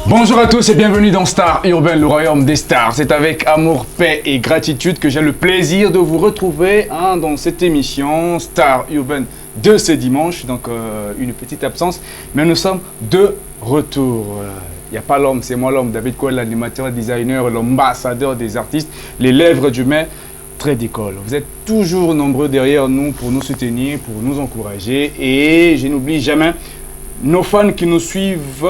Bonjour à tous et bienvenue dans Star Urban, le royaume des stars. C'est avec amour, paix et gratitude que j'ai le plaisir de vous retrouver dans cette émission Star Urban de ce dimanche. Donc une petite absence, mais nous sommes de retour. Il n'y a pas l'homme, c'est moi l'homme, David Cohen, l'animateur, designer, l'ambassadeur des artistes, les lèvres du maître d'école. Vous êtes toujours nombreux derrière nous pour nous soutenir, pour nous encourager. Et je n'oublie jamais nos fans qui nous suivent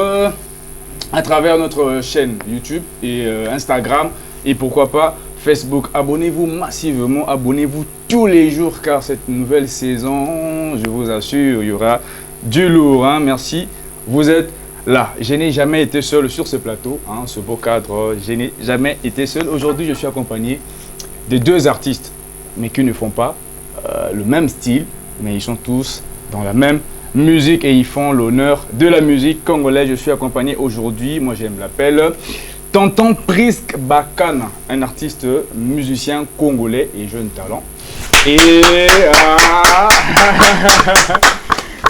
à travers notre chaîne YouTube et Instagram et pourquoi pas Facebook. Abonnez-vous massivement, abonnez-vous tous les jours car cette nouvelle saison, je vous assure, il y aura du lourd. Merci, vous êtes là. Je n'ai jamais été seul sur ce plateau, ce beau cadre, je n'ai jamais été seul. Aujourd'hui, je suis accompagné de deux artistes, mais qui ne font pas le même style, mais ils sont tous dans la même musique et ils font l'honneur de la musique congolaise. Je suis accompagné aujourd'hui, moi j'aime l'appeler Tonton Prisk Bakana, un artiste musicien congolais et jeune talent. Et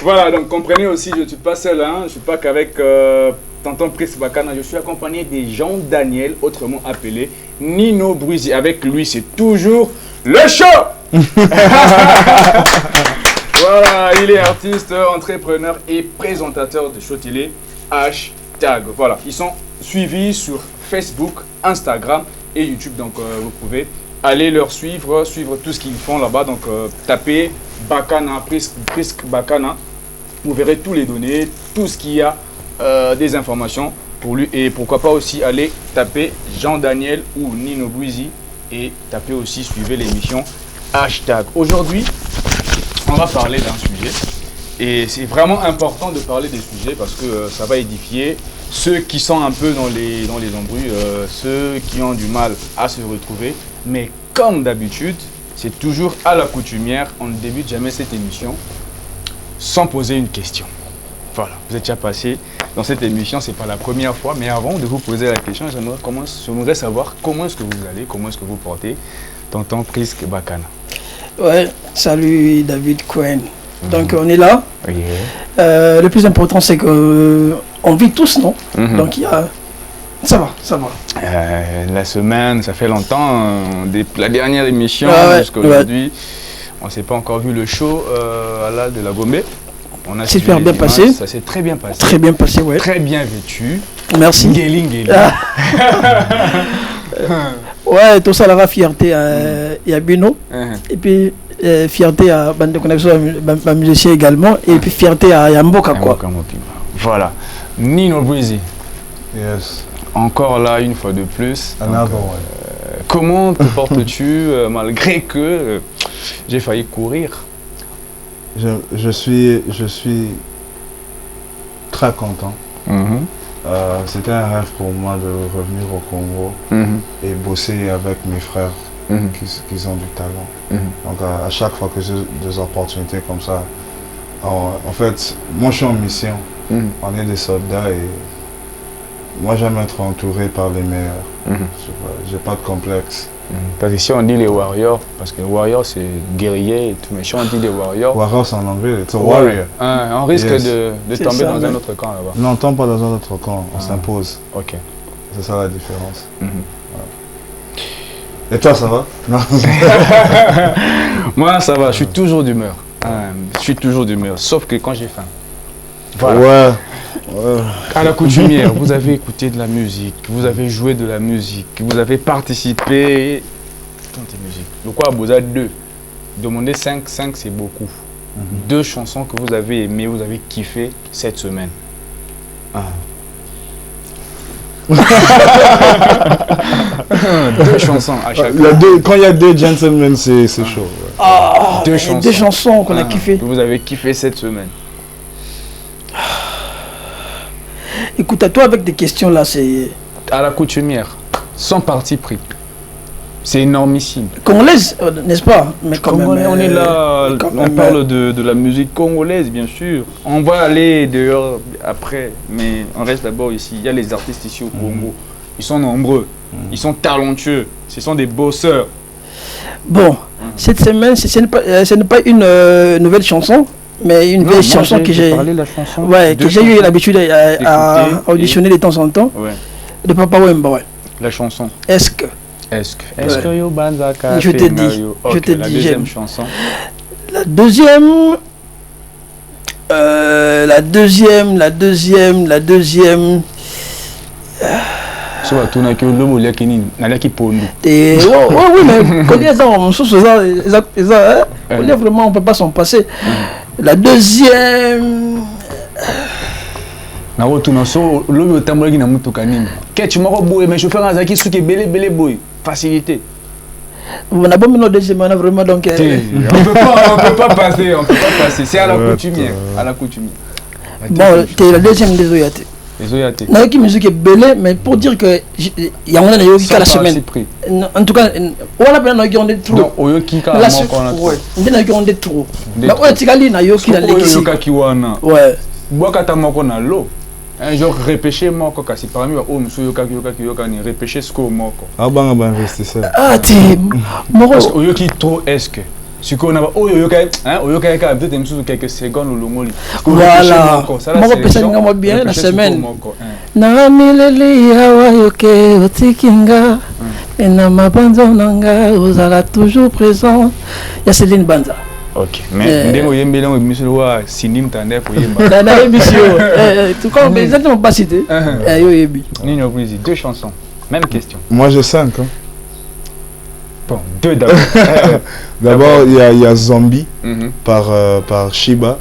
voilà, donc comprenez aussi, je ne suis pas seul, je ne suis pas qu'avec Tonton Prisk Bakana, je suis accompagné de Jean Daniel, autrement appelé Nino Bruisi. Avec lui, c'est toujours le show. Voilà, il est artiste, entrepreneur et présentateur de show télé Hashtag. Voilà, ils sont suivis sur Facebook, Instagram et YouTube. Donc, vous pouvez aller leur suivre tout ce qu'ils font là-bas. Donc, tapez Bakana, Prisk Bakana. Vous verrez tous les données, tout ce qu'il y a des informations pour lui. Et pourquoi pas aussi aller taper Jean Daniel ou Nino Bruisi et taper aussi, suivez l'émission Hashtag. Aujourd'hui, on va parler d'un sujet et c'est vraiment important de parler des sujets parce que ça va édifier ceux qui sont un peu dans les embrouilles, ceux qui ont du mal à se retrouver. Mais comme d'habitude, c'est toujours à la coutumière, on ne débute jamais cette émission sans poser une question. Voilà, vous êtes déjà passé dans cette émission, c'est pas la première fois, mais avant de vous poser la question, j'aimerais savoir comment est-ce que vous allez, comment est-ce que vous portez Tonton Prisk Bakana. Ouais, salut David Cohen. Donc on est là. Yeah. Le plus important c'est que on vit tous, non? Donc il y a... Ça va. La semaine, ça fait longtemps, la dernière émission jusqu'à aujourd'hui, on ne s'est pas encore vu le show à l'Al de la Gombe. On a super bien passé. Ça s'est très bien passé. Très bien passé, ouais. Très bien vêtu. Merci. Ngeli. Ouais, tout ça, la fierté à Bino. Et puis fierté à Bande Connexion, ma musicien également. Et puis fierté à Yamboka, quoi. Voilà. Nino Bruisi. Yes. Encore là, une fois de plus. Comment te portes-tu malgré que j'ai failli courir? Je suis très content. C'était un rêve pour moi de revenir au Congo et bosser avec mes frères qui ont du talent. Donc à chaque fois que j'ai des opportunités comme ça, en fait, moi je suis en mission. On est des soldats et moi j'aime être entouré par les meilleurs. J'ai pas de complexe. Parce que si on dit les warriors, parce que warrior c'est guerrier et tout, mais si on dit les warriors... Warrior c'est en anglais, c'est warrior. On risque de tomber dans un autre camp là-bas. Non, on ne tombe pas dans un autre camp, on s'impose. Ok. C'est ça la différence. Et toi, ça va? Moi ça va, je suis toujours d'humeur. Je suis toujours d'humeur, sauf que quand j'ai faim. Voilà. À la coutumière, vous avez écouté de la musique, vous avez joué de la musique, vous avez participé. Tantez musique. Le quoi, vous avez deux. Demandez 5 c'est beaucoup. Deux chansons que vous avez aimées, vous avez kiffé cette semaine. Deux chansons à chaque fois. Quand il y a deux gentlemen, c'est chaud. Deux chansons qu'on a kiffé. Que vous avez kiffé cette semaine. Écoute, à toi avec des questions là, c'est... À la coutumière, sans parti pris. C'est énormissime. Congolaise, n'est-ce pas? Mais quand même, on est là, on parle de la musique congolaise, bien sûr. On va aller dehors après, mais on reste d'abord ici. Il y a les artistes ici au Congo. Ils sont nombreux, ils sont talentueux, ce sont des bosseurs. Bon, cette semaine, ce n'est pas une nouvelle chanson, Mais une vieille chanson que j'ai eu l'habitude à auditionner de temps en temps. De Papa Wemba, ouais. La chanson. Est-ce que Yo Banzaka. Je te dis. Je te dis. La deuxième chanson. La deuxième. Soit tout n'a que l'homme ou qui n'a qui pondu. Oui, mais quand il y a ça, on vraiment on peut pas s'en passer. La deuxième. Na retourne sur l'homme tambour qui n'a pas tocanin. Qu'est-ce que tu m'as dit mais chauffeur Azaki ce qui est belé boy facilité. On a pas mis notre deuxième vraiment donc. On peut pas passer. C'est à la coutumière, Bon, c'est la deuxième des Oyate. Non, qui musique est belle, mais pour dire que il y a un yogi la semaine. En tout cas, on a plein de yogi trop. Donc, yogi qui la ouais. On a yogi trop. La oetikali na yogi na legacy. Ouais. Boakata moko na lo. Un jour repêché moko kasi parmi o monsieur yoka ni repêché ce ko moko. Ah banga ba investisseur. Ah ti moko yoki trop est-ce que ce qu'on a yoka ka peut-être même quelques secondes au longoli. Voilà. Moko pesenga mo bien la semaine. Na mileli hawa yoke otikinga. Na mabanzo nanga ozala toujours présent. Ya Céline Banza. Ok, mais ndemo yembele ngo monsieur wa sinim tande ko yemba. Na émission. Tout comme exactement pas cité. Yo yebi. Nino Breezy, deux chansons. Même question. Moi j'ai 5 hein. Bon, deux d'abord. D'abord il y a Zombie par Shiba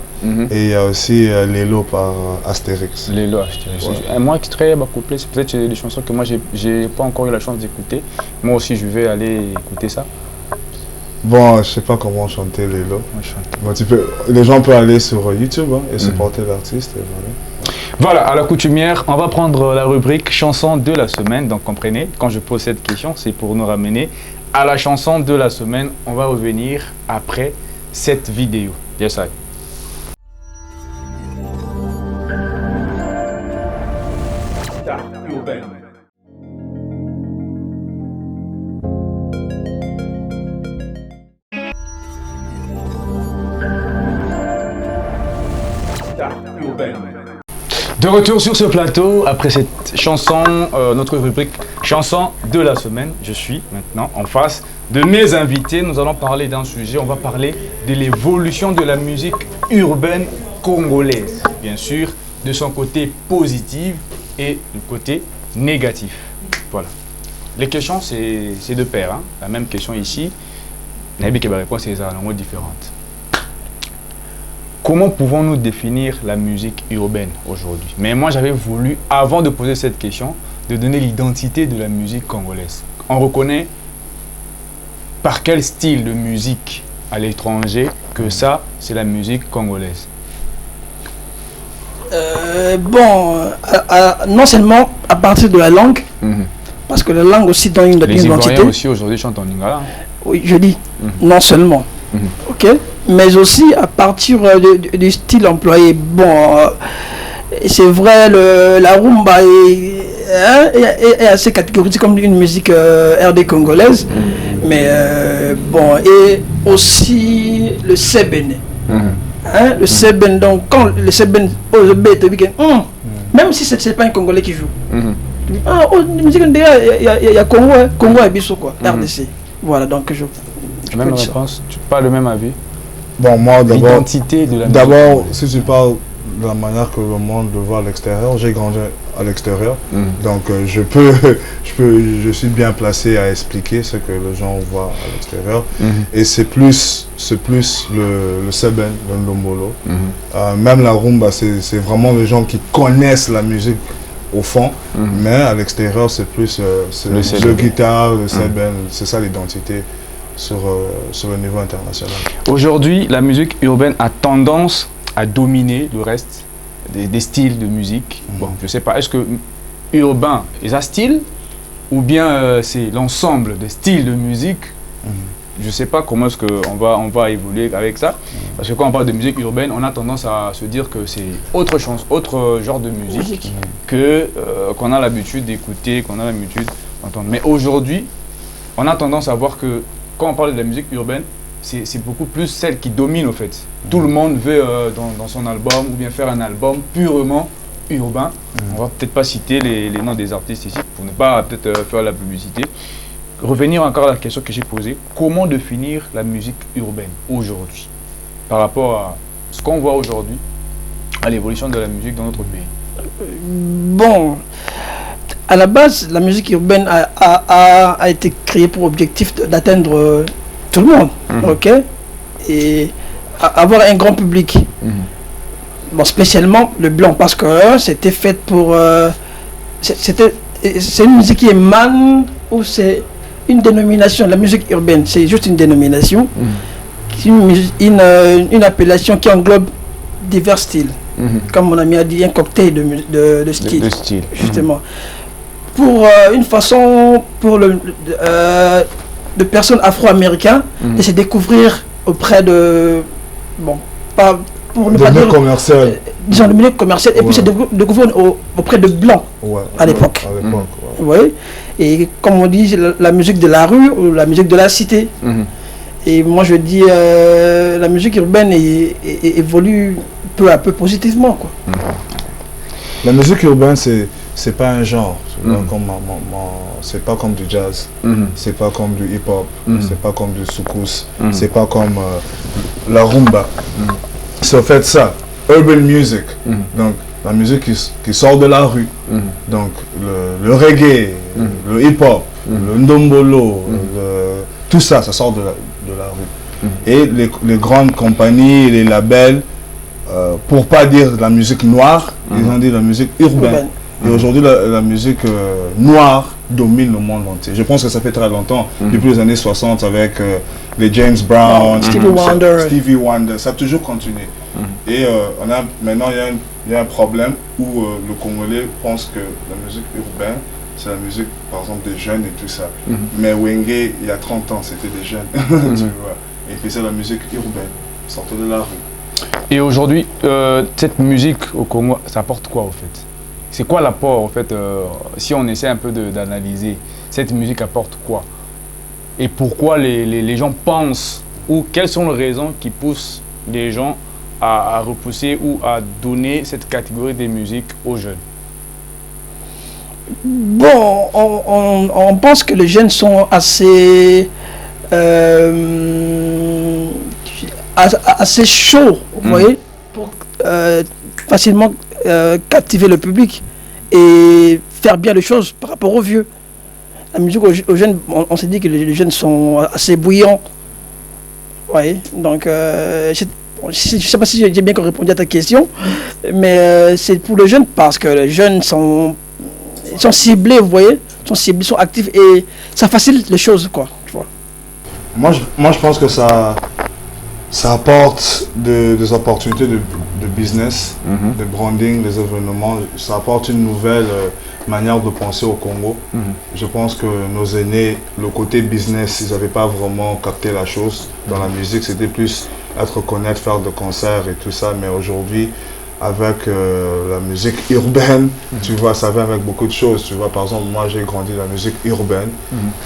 et il y a aussi Lelo par Astérix. Lelo Astérix. Moi extrait ma couplet, c'est peut-être des chansons que moi j'ai pas encore eu la chance d'écouter. Moi aussi je vais aller écouter ça. Bon, je sais pas comment chanter les lots. Bon, les gens peuvent aller sur YouTube et supporter l'artiste. Voilà, à la coutumière, on va prendre la rubrique chanson de la semaine. Donc comprenez, quand je pose cette question, c'est pour nous ramener à la chanson de la semaine. On va revenir après cette vidéo. Yes, I. De retour sur ce plateau, après cette chanson, notre rubrique chanson de la semaine, je suis maintenant en face de mes invités. Nous allons parler d'un sujet, on va parler de l'évolution de la musique urbaine congolaise. Bien sûr, de son côté positif et le côté négatif. Voilà. Les questions, c'est de pair. Hein. La même question ici. Nabi qui va répondre, c'est différentes. Comment pouvons-nous définir la musique urbaine aujourd'hui? Mais moi, j'avais voulu, avant de poser cette question, de donner l'identité de la musique congolaise. On reconnaît par quel style de musique à l'étranger que ça, c'est la musique congolaise. Bon, non seulement à partir de la langue, parce que la langue aussi donne une identité. Les Ivoiriens aussi aujourd'hui chantent en lingala. Oui, je dis, non seulement. Ok, mais aussi à partir du style employé. Bon, c'est vrai, la rumba est assez catégorisée comme une musique RD congolaise, mais bon, et aussi le sebene. Le sebene, donc quand le sebene pose le bête, même si ce n'est pas un Congolais qui joue. Ah, la musique, il y a Congo et Bissau, quoi, RDC. Voilà, donc je. Même réponse, tu parles le même avis? Bon, moi d'abord. L'identité de la musique. D'abord, si tu parles de la manière que le monde le voit à l'extérieur, j'ai grandi à l'extérieur, donc je suis bien placé à expliquer ce que les gens voient à l'extérieur. Et c'est plus le Seben, le Ndombolo. Même la rumba, c'est vraiment les gens qui connaissent la musique au fond, mais à l'extérieur, c'est plus le guitare, le Seben, c'est ça l'identité sur le niveau international. Aujourd'hui, la musique urbaine a tendance à dominer le reste des styles de musique. Bon, je ne sais pas, est-ce que urbain est un style ou bien c'est l'ensemble des styles de musique? Je ne sais pas comment est-ce qu'on va évoluer avec ça. Parce que quand on parle de musique urbaine, on a tendance à se dire que c'est autre genre de musique qu'on a l'habitude d'écouter, qu'on a l'habitude d'entendre. Mais aujourd'hui, on a tendance à voir que quand on parle de la musique urbaine, c'est beaucoup plus celle qui domine, en fait. Tout le monde veut, dans son album, ou bien faire un album purement urbain. On va peut-être pas citer les noms des artistes ici, pour ne pas peut-être faire la publicité. Revenir encore à la question que j'ai posée, comment définir la musique urbaine aujourd'hui par rapport à ce qu'on voit aujourd'hui, à l'évolution de la musique dans notre pays? Bon, à la base, la musique urbaine a été créée pour objectif d'atteindre tout le monde, ok, et avoir un grand public. Bon, spécialement le blanc, parce que c'était fait pour... c'est une musique qui émane, ou c'est une dénomination, la musique urbaine, c'est juste une dénomination, une appellation qui englobe divers styles. Comme mon ami a dit, un cocktail de styles, justement. Pour une façon pour de personnes afro-américaines de se découvrir auprès de... Bon, pas... Pour ne pas dire commercial. Disons le milieu commercial, et puis se découvrir auprès de blancs à l'époque. Oui. Et comme on dit, la musique de la rue ou la musique de la cité. Et moi je dis, la musique urbaine évolue peu à peu positivement, quoi. La musique urbaine, c'est pas un genre. C'est pas comme du jazz, c'est pas comme du hip-hop, c'est pas comme du soukous, c'est pas comme la rumba. C'est en fait ça, urban music, donc la musique qui sort de la rue, donc le reggae, le hip-hop, le ndombolo, tout ça, ça sort de la rue. Et les grandes compagnies, les labels, pour pas dire de la musique noire, ils ont dit la musique urbaine. Et aujourd'hui, la musique noire domine le monde entier. Je pense que ça fait très longtemps, depuis les années 60, avec les James Brown, Stevie Wonder, ça a toujours continué. Et maintenant, il y a un problème où le Congolais pense que la musique urbaine, c'est la musique, par exemple, des jeunes et tout ça. Mais Wenge, il y a 30 ans, c'était des jeunes, tu vois. Et il faisait la musique urbaine, sortait de la rue. Et aujourd'hui, cette musique au Congo, ça apporte quoi, en fait? C'est quoi l'apport, en fait, si on essaie un peu d'analyser, cette musique apporte quoi? Et pourquoi les gens pensent, ou quelles sont les raisons qui poussent les gens à repousser ou à donner cette catégorie de musique aux jeunes? Bon, on pense que les jeunes sont assez chauds, vous voyez, pour facilement captiver le public et faire bien les choses par rapport aux vieux. La musique aux jeunes, on s'est dit que les jeunes sont assez bouillants. Oui, donc je ne sais pas si j'ai bien répondu à ta question, mais c'est pour les jeunes parce que les jeunes sont ciblés, vous voyez, sont ciblés, sont actifs et ça facilite les choses, quoi. Tu vois. Moi, je pense que ça apporte des opportunités de business, de branding, des événements. Ça apporte une nouvelle manière de penser au Congo. Je pense que nos aînés, le côté business, ils n'avaient pas vraiment capté la chose. Dans la musique, c'était plus être connaître, faire des concerts et tout ça. Mais aujourd'hui, avec la musique urbaine, tu vois, ça vient avec beaucoup de choses. Tu vois, par exemple, moi, j'ai grandi dans la musique urbaine.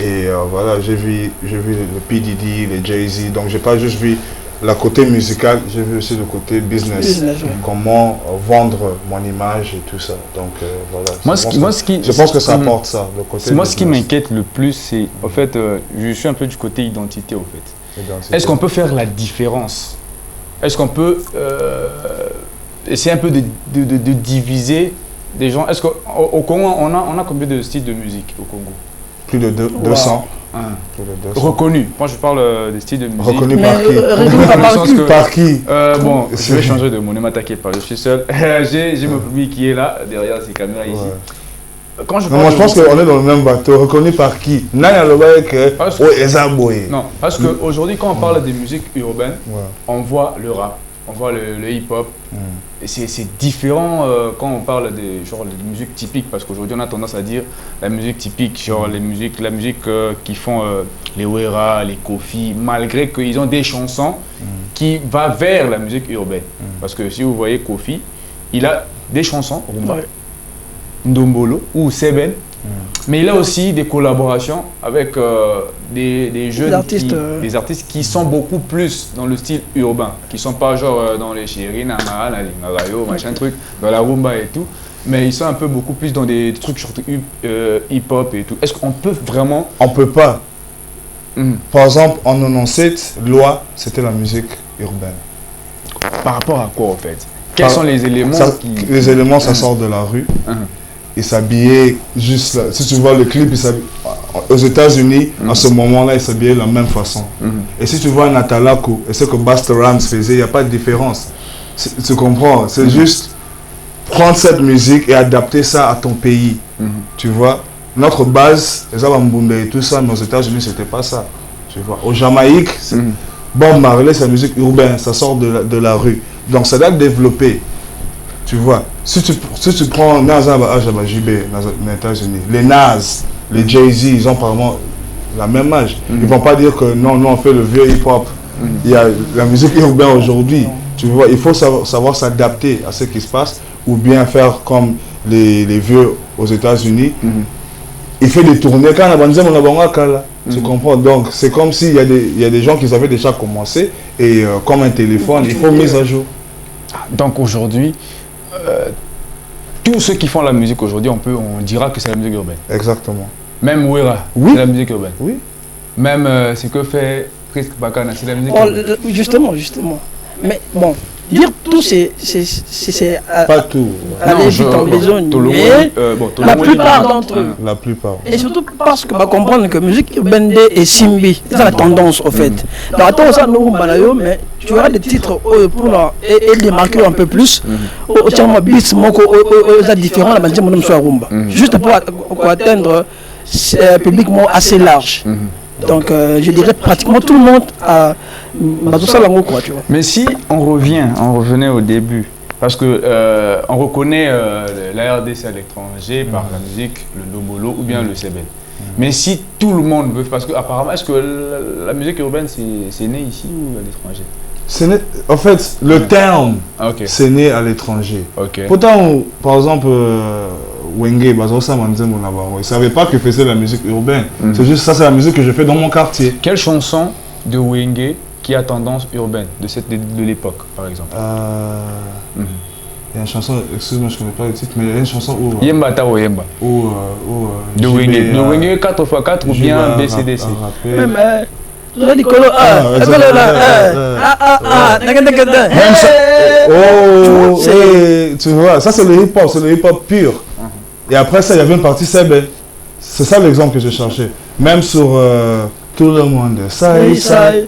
Et voilà, j'ai vu le P. Diddy, les Jay-Z. Donc, j'ai pas juste vu le côté musical, j'ai vu aussi le côté business, comment vendre mon image et tout ça. Donc voilà. Je pense que ça apporte ça, le côté moi, business. Ce qui m'inquiète le plus, c'est, en fait, je suis un peu du côté identité, en fait. Est-ce qu'on peut faire la différence? Est-ce qu'on peut essayer un peu de diviser des gens? Est-ce qu'au Congo, on a combien de styles de musique au Congo? Plus de 200. Reconnu. Moi, je parle des styles de musique. Reconnu par qui? Par qui? Bon, je vais changer de mot, ne m'attaquez pas, je suis seul. J'ai mon public qui est là, derrière ces caméras ici. Quand je pense qu'on est dans le même bateau. Reconnu par qui? Non, parce qu'aujourd'hui, quand on parle des musiques urbaines, on voit le rap, on voit le hip-hop. C'est différent quand on parle de musique typique, parce qu'aujourd'hui on a tendance à dire la musique typique, genre la musique qui font les Wera, les Kofi, malgré qu'ils ont des chansons qui vont vers la musique urbaine. Parce que si vous voyez Kofi, il a des chansons rumba, Ndombolo ou Seben Mais il a aussi des collaborations avec des jeunes, des artistes qui sont beaucoup plus dans le style urbain, qui sont pas genre dans les chéris, Nana, Narayo, machin truc, dans la rumba et tout, mais ils sont un peu beaucoup plus dans des trucs surtout hip-hop et tout. Est-ce qu'on peut vraiment... On peut pas. Par exemple, en 97, Loi, c'était la musique urbaine. Par rapport à quoi en fait? Quels sont les éléments Les éléments, ça sort de la rue. Il s'habillait juste là. Si tu vois le clip, aux États-Unis, à ce moment-là, il s'habillait de la même façon. Et si tu vois Natalaku et ce que Busta Rhymes faisait, il n'y a pas de différence. Tu comprends? C'est juste prendre cette musique et adapter ça à ton pays. Tu vois? Notre base, les Abambunda et tout ça, mais aux États-Unis, c'était pas ça. Tu vois? Au Jamaïque, Bob Marley, c'est la musique urbaine, ça sort de la rue. Donc ça doit développer. Tu vois? Si tu prends Nazar JB aux États-Unis, les Nas, les Jay-Z, ils ont apparemment la même âge. Ils ne vont pas dire que non, nous on fait le vieux hip-hop. Il y a la musique urbaine aujourd'hui. Tu vois? Il faut savoir s'adapter à ce qui se passe ou bien faire comme les vieux aux États-Unis. Il fait des tournées quand on a tu comprends? Donc c'est comme s'il y a des gens qui avaient déjà commencé et comme un téléphone, il faut mise à jour. Donc aujourd'hui, tous ceux qui font la musique aujourd'hui, on dira que c'est la musique urbaine. Exactement. Même Wera, oui. C'est la musique urbaine. Oui. Même ce que fait Prisk Bakana, c'est la musique urbaine. Justement. Mais bon, dire tout, c'est pas tout. Aller vite en besogne. Mais la plupart d'entre eux. La plupart. Et surtout parce que va comprendre que la musique urbaine est Simbi. C'est la tendance au fait. Donc attends ça, nous, mais tu auras des titres pour et démarquer un peu plus. Au tiers beats, aux différents, la manière dont on rumba. Juste pour atteindre un public assez large. Donc je dirais pratiquement tout le monde a tout ça là quoi, tu vois. Mais si on revenait au début, parce que on reconnaît la RDC à l'étranger par la musique, le Lobolo ou bien le Seben. Mais si tout le monde veut, parce que apparemment, est-ce que la musique urbaine c'est né ici ou à l'étranger? En fait, le terme c'est né à l'étranger. Pourtant, par exemple, Wenge, il ne savait pas que faisait la musique urbaine. C'est juste ça, c'est la musique que je fais dans mon quartier. Quelle chanson de Wenge qui a tendance urbaine de l'époque, par exemple? Il y a une chanson, excuse-moi, je ne connais pas le titre, mais il y a une chanson où... Yemba Tao Yemba. De Wenge. De Wenge 4x4 ou bien BCDC. Tu vois, ça c'est le hip-hop pur. Et après ça, il y avait une partie Sebe. C'est ça l'exemple que je cherchais. Même sur tout le monde. Ça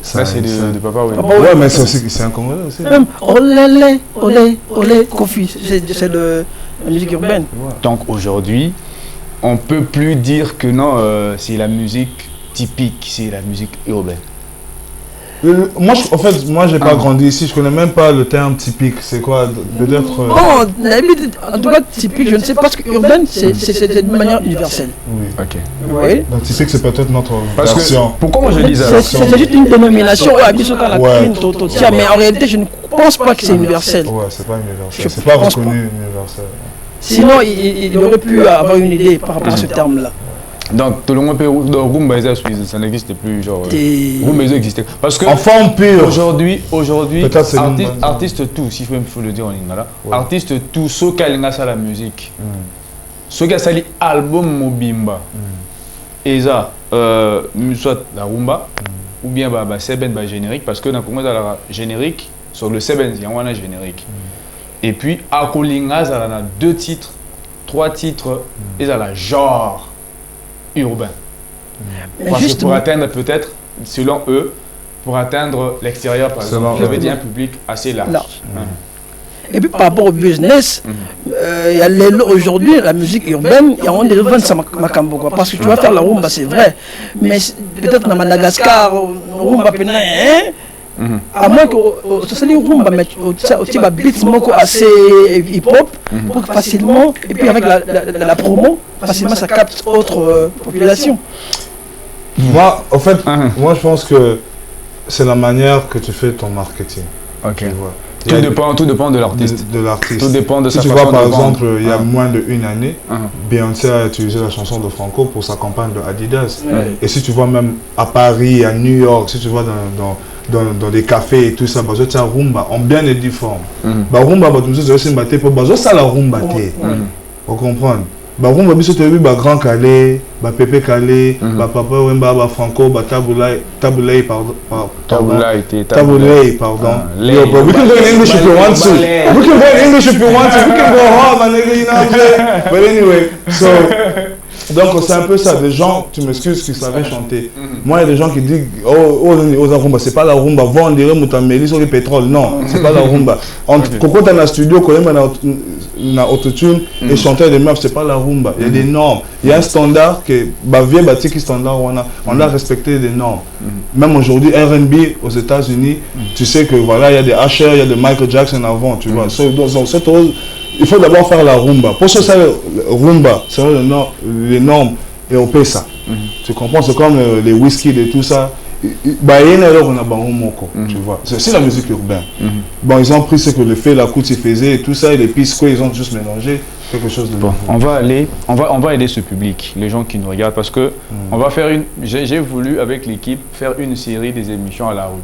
c'est de Papa Wemba. Ouais, mais c'est un Congolais aussi. Même olé, Kofi, c'est de la musique urbaine. Donc aujourd'hui, on ne peut plus dire que non, c'est la musique typique, c'est la musique urbaine. Moi, en fait, j'ai pas grandi ici, je connais même pas le terme typique. C'est quoi peut-être en tout cas, typique, je ne sais pas, parce que urbaine, c'est de manière universelle. Oui. Oui. Donc typique, c'est peut-être notre version. Pourquoi moi je dis ça? C'est juste une dénomination, mais en réalité, je ne pense pas que c'est universel. Ouais, c'est pas universel. C'est pas reconnu universel. Sinon, il aurait pu avoir une idée par rapport à ce terme-là. Donc, tout le monde peut Rumba, ça n'existe plus. Genre, Rumba existait. Parce que enfant pur. Aujourd'hui, artiste tout, si je peux le dire en lingala, artiste tout, ceux qui ont la musique, ceux qui ont album Mobimba, et ça, soit la Rumba, ou bien Seben générique, parce que dans le Congo, il y a générique, sur le Seben, il y a un générique. Et puis, à Kolinga, il y a 2 titres, 3 titres, et ça a genre urbain. Parce que pour atteindre peut-être, selon eux, pour atteindre l'extérieur, par exemple, j'avais dit un public assez large. Et puis par rapport au business, aujourd'hui, la musique urbaine, il y a des reventes ça Makambo, quoi. Parce que tu vas faire la rumba, c'est vrai. Mais peut-être dans Madagascar, rumba, à moins que ce rumba, mais tu vas beats assez hip-hop, pour que facilement, et puis avec la promo, facilement ça capte autre population. Moi, en fait, moi je pense que c'est la manière que tu fais ton marketing. Tu vois. Tout dépend de l'artiste. De l'artiste. Tout dépend de sa tu façon vois, par de vendre. exemple, il y a moins d'une année, Beyoncé a utilisé la chanson de Franco pour sa campagne de Adidas. Et si tu vois même à Paris, à New York, si tu vois dans des cafés et tout ça, bah, tu as rumba en bien et difforme. Bah, rumba, bah, tu sais, c'est ça la rumba. Vous comprenez? Bah, rumba, biso te vu, bah, Grand Calais, bah, Pépé Calais, bah, Papa Wemba, bah, Franco, bah, Taboulay, pardon. Yo, but we can go in English if you want to. We can go in English if you want to. We can go hard, my nigga, you know what I'm saying? But anyway, so, donc c'est un peu ça, des gens, tu m'excuses, qui savaient chanter. Moi, il y a des gens qui disent, la rumba, c'est pas la rumba, on dirait Moutameli sur le pétrole. Non, c'est pas la rumba. Quand tu es dans le studio, quand même, on a autotune et chanter des meufs, c'est pas la rumba. Il y a des normes. Il y a un standard que, bah, vieux bâti qui standard, on a respecté des normes. Même aujourd'hui, R&B aux États-Unis, tu sais que voilà, il y a des Usher, il y a des Michael Jackson avant, tu vois. Il faut d'abord faire la rumba. Pour ce ça, rumba, c'est les normes et on paie ça. Tu comprends? C'est comme les whisky et tout ça. Bah, il y a une erreur, on a tu vois. C'est la musique urbaine. Bon, ils ont pris ce que le fait, la coute, ils faisaient et tout ça, et les pisco, ils ont juste mélangé quelque chose de bon. On va aider ce public, les gens qui nous regardent, parce que on va faire j'ai voulu avec l'équipe faire une série des émissions à la rue.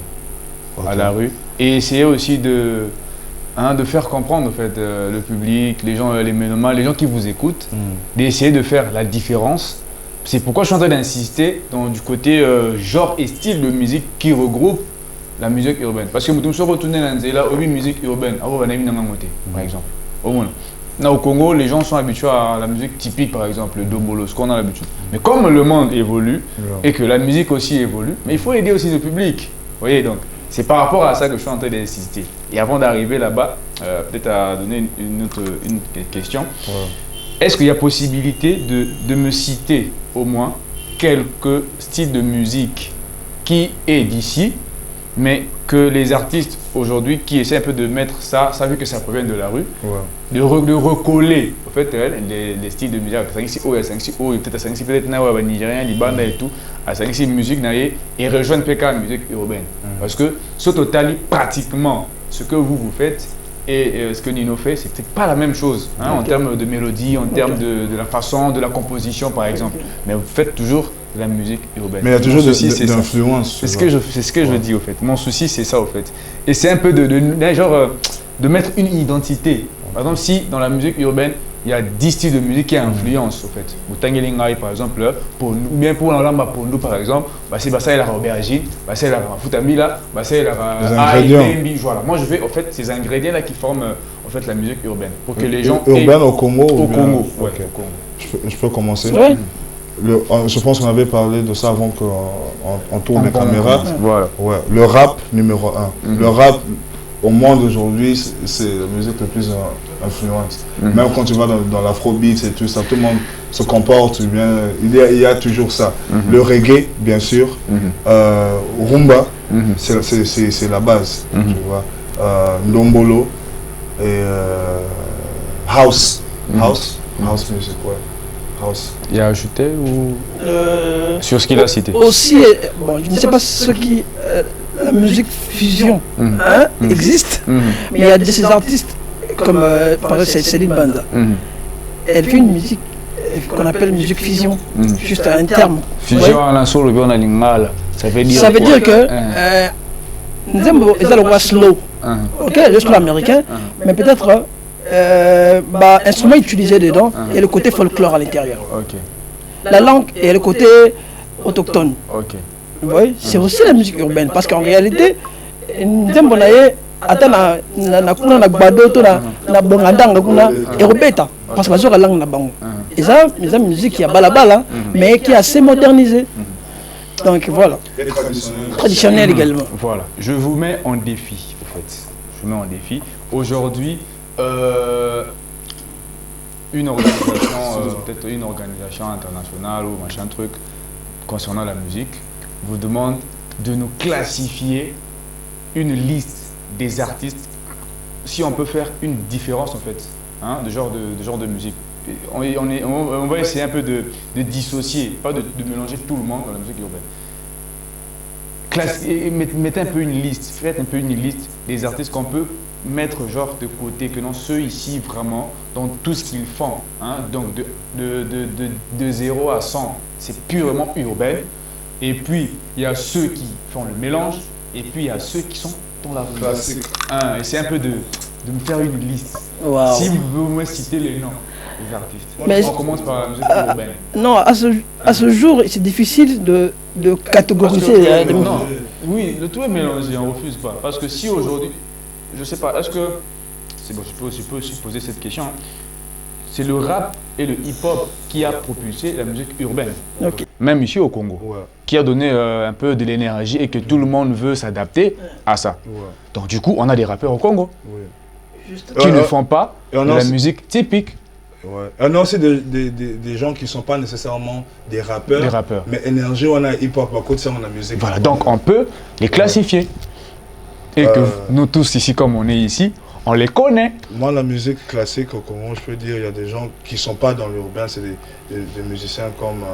Okay. À la rue. Et essayer aussi de faire comprendre en fait, le public, les gens, les mélomanes, les gens qui vous écoutent, d'essayer de faire la différence. C'est pourquoi je suis en train d'insister du côté genre et style de musique qui regroupe la musique urbaine. Parce que nous sommes retournés dans la musique urbaine, par exemple. Au Congo, les gens sont habitués à la musique typique, par exemple, le dombolo, ce qu'on a l'habitude. Mais comme le monde évolue et que la musique aussi évolue, mais il faut aider aussi le public. Vous voyez, donc c'est par rapport à ça que je suis en train d'insister. Et avant d'arriver là-bas, peut-être à donner une question. Est-ce qu'il y a possibilité de me citer au moins quelques styles de musique qui est d'ici, mais que les artistes aujourd'hui qui essaient un peu de mettre ça vu que ça provient de la rue, de recoller en fait les styles de musique, peut-être à 5 peut-être na nigérien, libanda et tout, à 5 musique et rejoindre PK musique urbaine. Parce que ce total pratiquement ce que vous faites et ce que Nino fait, c'est peut-être pas la même chose en termes de mélodie, en termes de la façon, de la composition par exemple. Mais vous faites toujours de la musique urbaine. Mais il y a toujours des influences. C'est ce que je dis au fait. Mon souci c'est ça au fait. Et c'est un peu de mettre une identité. Par exemple, si dans la musique urbaine, il y a 10 styles de musique qui influencent au fait. Mutangelingai par exemple, pour nous par exemple, c'est la aubergine, c'est la futamila, c'est la voilà. Moi je fais en fait ces ingrédients là qui forment en fait la musique urbaine pour que les gens urbaine au Congo. Au Congo. Je peux commencer. Je pense qu'on avait parlé de ça avant qu'on tourne les caméras. Voilà. Le rap numéro 1. Le rap au monde aujourd'hui, c'est la musique la plus influente. Même quand tu vas dans l'afrobeat et tout ça, tout le monde se comporte bien. Il y a toujours ça. Le reggae, bien sûr. Rumba, c'est la base. Tu vois. Ndombolo et house. House music, House. Il a ajouté ou sur ce qu'il a cité? Aussi, bon, je ne sais pas ce qui la musique fusion existe, mais il y a de ces artistes comme par exemple Céline Banda. Elle fait une musique qu'on appelle musique fusion, juste un terme. Fusion à la soul, on a l'ingala. Ça veut dire que nous avons le roi slow, ok, le slow américain, mais peut-être instrument utilisé dedans et le côté folklore à l'intérieur. La langue et le côté autochtone. Oui, c'est aussi la musique urbaine parce qu'en réalité, nous avons parce que la langue et ça, c'est une musique qui est balabala, mais qui est assez modernisée. Donc voilà. Traditionnelle également. Voilà. Je vous mets en défi, en fait. Je vous mets en défi. Aujourd'hui, une organisation, peut-être une organisation internationale ou machin truc concernant la musique, vous demande de nous classifier une liste des artistes, si on peut faire une différence en fait, de genre de musique. On va essayer un peu de dissocier, pas de mélanger tout le monde dans la musique urbaine. Mettez un peu une liste, faites un peu une liste des artistes qu'on peut mettre genre de côté que non, ceux ici vraiment, dans tout ce qu'ils font, hein, donc de 0 à 100, c'est purement urbain. Et puis, il y a ceux qui font le mélange, et puis il y a ceux qui sont dans la classique. Hein, et c'est un peu de me faire une liste. Wow. Si vous pouvez me citer les noms des artistes. Mais on commence par la musique urbaine. Non, à ce jour, c'est difficile de catégoriser. Non, oui, le tout est mélangé, on ne refuse pas. Parce que si aujourd'hui, je ne sais pas, est-ce que, c'est bon, je peux aussi poser cette question, c'est le rap et le hip-hop qui a propulsé la musique urbaine. Okay. Même ici au Congo, qui a donné un peu de l'énergie et que tout le monde veut s'adapter à ça. Donc du coup, on a des rappeurs au Congo qui ne font pas de la musique typique. On a aussi des gens qui ne sont pas nécessairement des rappeurs, mais énergie, on a hip-hop, à côté de ça, on a musique. Voilà, donc on peut les classifier. Et que nous tous ici, comme on est ici, on les connaît. Moi, la musique classique au Congo, je peux dire, il y a des gens qui ne sont pas dans l'urbain, c'est des musiciens comme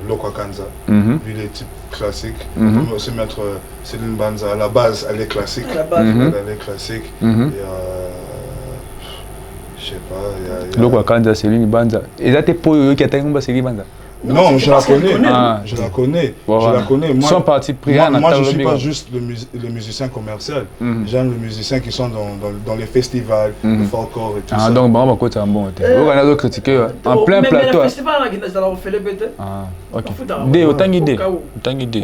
Lokwa Kanza. Lui, il est type classique. On peut aussi mettre Céline Banza. À la base, elle est classique. Elle est classique. Je sais pas. Lokwa Kanza, Céline Banza. Et ça, t'es pour eux qui atteignent Céline Banza? Non, je la connais. Je la connais. Je la connais. Moi, je ne suis pas juste le musicien commercial. J'aime les musiciens qui sont dans les festivals, le folklore et tout ça. Donc, bon, c'est un bon thème. Vous allez critiquer en plein plateau. Le festival, on fait le bête. Ok. Autant d'idées.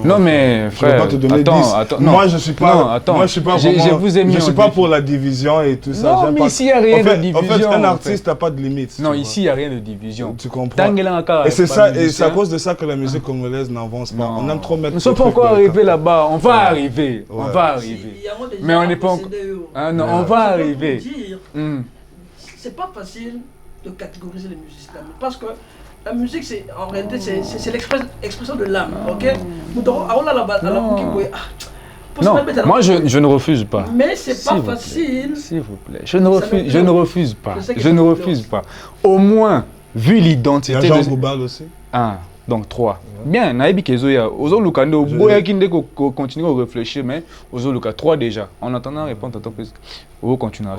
Non, mais frère, attends. Moi, je ne suis pas. Non, attends. Moi, je suis pas je suis pas pour la division et tout ça. Non, mais ici, il n'y a rien de division. En fait, un artiste n'a pas de limite. Non, ici, il n'y a rien de division. Tu comprends? Et c'est à cause de ça que la musique congolaise n'avance pas. On aime trop mettre. Nous ne sommes pas encore arrivés là-bas. On va arriver. On va arriver. Mais on n'est pas encore. Non, on va arriver. C'est pas facile de catégoriser les musiciens. Parce que la musique, en réalité, c'est l'expression de l'âme. Ok? Non, moi je ne refuse pas. Mais c'est pas facile. S'il vous plaît, je ne refuse pas. Je ne refuse pas. Au moins, vu l'identité. Il y a Jean Goubal aussi. Donc 3. Bien, Naïbi Kezoya, Ozo Lukando, Boya Kinde continue à réfléchir, mais Ozo Luka 3 déjà. En attendant répondre à ton plus. On continuera à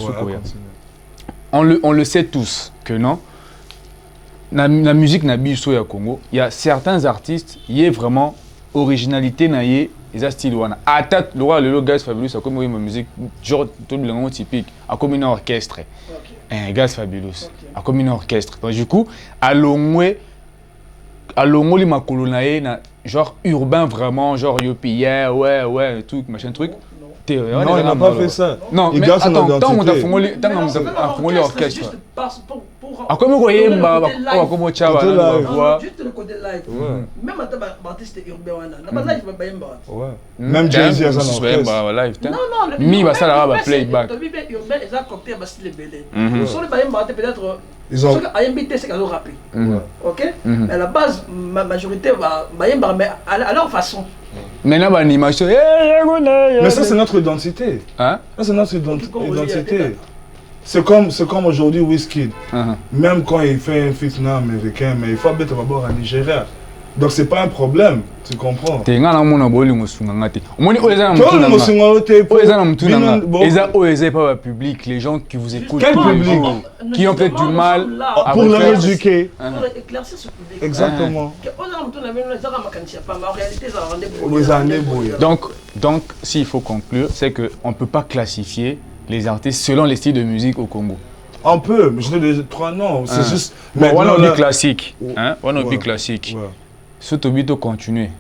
on le sait tous que non. La musique n'a pas au Congo. Il y a certains artistes, il y a vraiment originalité naïe. Ils ont style wana. Attaque le roi le Gaz Fabulous a comme une musique genre tout le monde typique a comme un orchestre. Un Gaz Fabulous a comme un orchestre. Donc du coup à Longwe li makolo naé na genre urbain vraiment genre yopier ouais tout machin truc. Non, il n'a pas fait ça. Non, mais attends, tant on a fongoli orchestre. À quoi vous voyez comment tu as juste le côté live. Même artiste urbain, live même Jay-Z a son orchestre. Non, mi va ça là playback. Urbain, ils ont compté à style belé. Sur le baïmba peut-être ils ont IMBT c'est qu'ils ont rappelé. OK? Mais à la base ma majorité va baïmba mais à leur façon. Maintenant, l'animation. Mais ça, c'est notre identité. Ça, c'est notre identité. C'est comme aujourd'hui Wizkid. Même quand il fait un feat américain, mais il faut mettre d'abord à Nigeria. Donc, c'est pas un problème. Tu comprends? Pas public, les gens qui vous écoutent. Quel public? Qui ont peut-être du mal pour leur éduquer. Pour éclaircir ce public. Exactement. Donc, s'il faut conclure, c'est qu'on ne peut pas classifier les artistes selon les styles de musique au Congo. On peut, mais je n'ai les 3 noms. C'est juste. Mais on a classique. On a classique. Surtout Bito continue.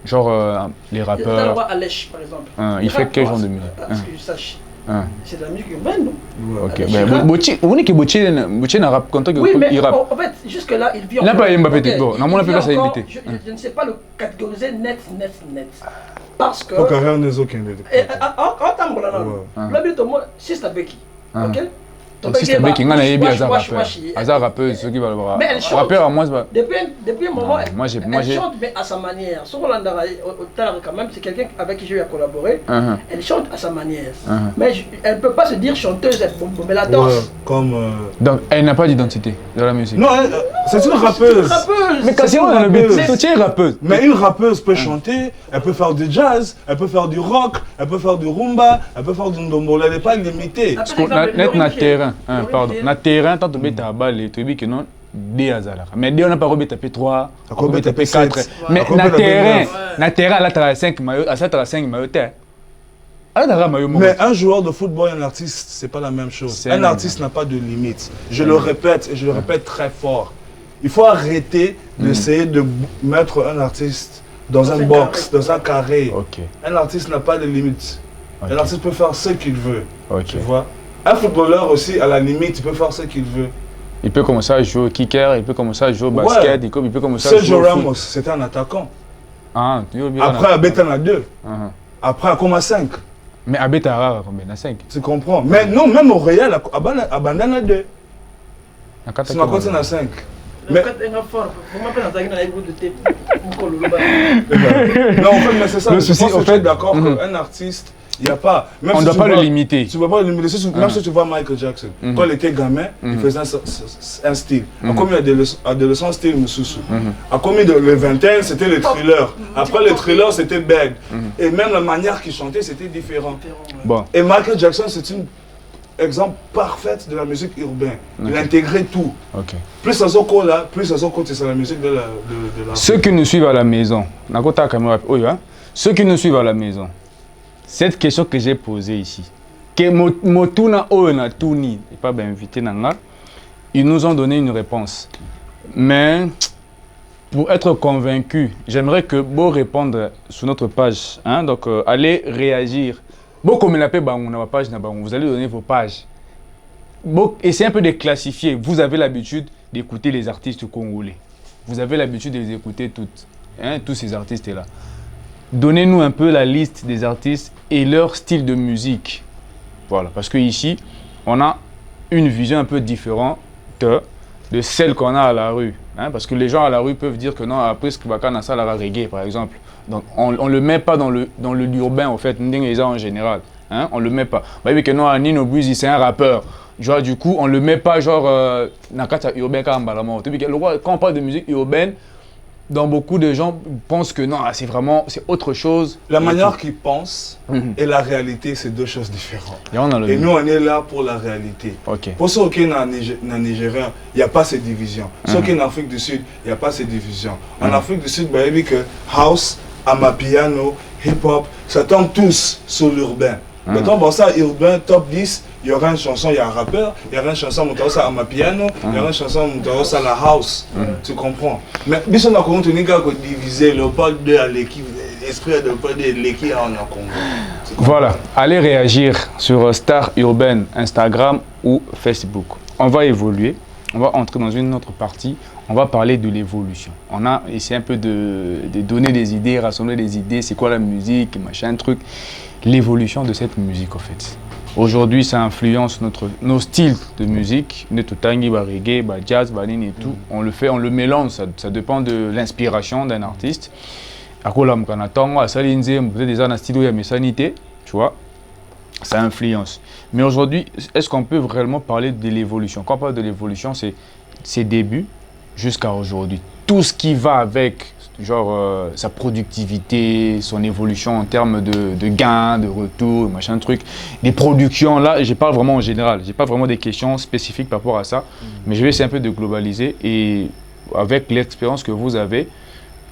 Genre les rappeurs. Par exemple. Il fait quel genre de musique? Parce que je sache. C'est de la musique urbaine, non? Ok, mais vous n'êtes que Bocci n'a rap quand il rappe. En fait, jusque-là, il vit en. Il n'a pas Mbappé. Bon, non, on n'a pas invité. Je ne sais pas le catégoriser net. Parce que. Au carrière des aucun. En temps, là, le but de moi, c'est avec qui? Ok? Donc si c'est qui gagne bien à rappeur, ceux qui va le voir. Mais elle chante. Rappeur à moi depuis un moment, elle chante mais à sa manière. Quand même, c'est quelqu'un avec qui je vais collaborer. Elle chante à sa manière. Mais elle ne peut pas se dire chanteuse, mais la danse. Donc elle n'a pas d'identité dans la musique. Non, c'est une rappeuse. Mais quand c'est dans le but, c'est une rappeuse. Mais une rappeuse peut chanter, elle peut faire du jazz, elle peut faire du rock, elle peut faire du rumba, elle peut faire du ndombolo, elle n'est pas limitée. Net na terrain, pardon, na terrain tant que tu as balle, tu dis que non, des hasards. Mais on n'a pas robé taper 3, on robé taper 4. Mais na terrain là tu as 5 maillots, à ça tu as 5 maillots. Mais un joueur de football et un artiste, c'est pas la même chose. Un artiste n'a pas de limite. Je le répète et je le répète très fort. Il faut arrêter d'essayer de mettre un artiste dans un box, dans un carré. Un artiste n'a pas de limite. Un artiste peut faire ce qu'il veut. Tu vois? Un footballeur aussi, à la limite, il peut faire ce qu'il veut. Il peut commencer à jouer au kicker, il peut commencer à jouer au basket, il peut commencer à jouer au Sergio Ramos, c'était un attaquant. Après, Abeta en a 2. Après, Akoma 5. Mais Abeta a combien? Il a 5. Tu comprends? Mais non, même au Real, Abanda en a 2. C'est ma côté en a 5. Mais... Non, en fait, mais c'est ça. Le souci, en fait, d'accord qu'un artiste, il n'y a pas. Même on ne doit pas le limiter. Tu ne peux pas le limiter. Même si tu vois Michael Jackson, quand il était gamin, il faisait un style. À combien adolescent style Moussoussou. À combien de le 21, c'était le thriller. Après le thriller, c'était Beg. Et même la manière qu'il chantait, c'était différent. Bon. Et Michael Jackson, c'est un exemple parfait de la musique urbaine. Il intégrait tout. Plus ça s'occupe là, plus ça s'occupe, c'est la musique de la... Ceux qui nous suivent à la maison, ceux qui nous suivent à la maison, cette question que j'ai posée ici, que Motuna Oena Tuni, et pas bien invité Nanga, ils nous ont donné une réponse. Mais pour être convaincu, j'aimerais que vous répondre sur notre page. Hein, donc allez réagir. Bon, comme il appelle ma page, vous allez donner vos pages. Bon, essayez un peu de classifier. Vous avez l'habitude d'écouter les artistes congolais. Vous avez l'habitude de les écouter toutes, hein, tous ces artistes-là. Donnez-nous un peu la liste des artistes et leur style de musique. Voilà, parce qu'ici, on a une vision un peu différente de celle qu'on a à la rue. Hein, parce que les gens à la rue peuvent dire que non, après ce que Bakana ça la reggae, par exemple. Donc, on ne le met pas dans le urbain, en fait, en général. Hein, on ne le met pas. Bah, oui, que non, Nino Buzi, c'est un rappeur. Genre, du coup, on ne le met pas genre Nakata urbain quand on parle de musique urbaine, dans beaucoup de gens pensent que non, c'est vraiment, c'est autre chose. La manière qu'ils pensent et la réalité, c'est deux choses différentes. Et nous, on est là pour la réalité. Pour ceux qui sont en Nigeria, il n'y a pas cette division. Ceux qui sont en Afrique du Sud, il n'y a pas cette division. En Afrique du Sud, bah, il y a que house, amapiano, hip-hop, ça tombe tous sur l'urbain. Maintenant, bon, ça, urbain, top 10, il y aura une chanson, il y a un rappeur, il y aura une chanson, ça à ma piano, il y aura une chanson, ça la house. Tu comprends? Mais, si on a continué à diviser le pas de l'équipe, l'esprit de l'équipe en Congo. Voilà, allez réagir sur Star Urbaine, Instagram ou Facebook. On va évoluer, on va entrer dans une autre partie, on va parler de l'évolution. On a essayé un peu de donner des idées, rassembler des idées, c'est quoi la musique, machin, truc. L'évolution de cette musique, en fait. Aujourd'hui, ça influence nos styles de musique, notre tangi, reggae, jazz, banine et tout. On le fait, on le mélange, ça dépend de l'inspiration d'un artiste. Tu vois, ça influence. Mais aujourd'hui, est-ce qu'on peut vraiment parler de l'évolution? Quand on parle de l'évolution, c'est ses débuts jusqu'à aujourd'hui. Tout ce qui va avec, genre sa productivité, son évolution en termes de gains, de retours, machin truc. Les productions, là, je parle vraiment en général. Je n'ai pas vraiment des questions spécifiques par rapport à ça. Mais je vais essayer un peu de globaliser et avec l'expérience que vous avez,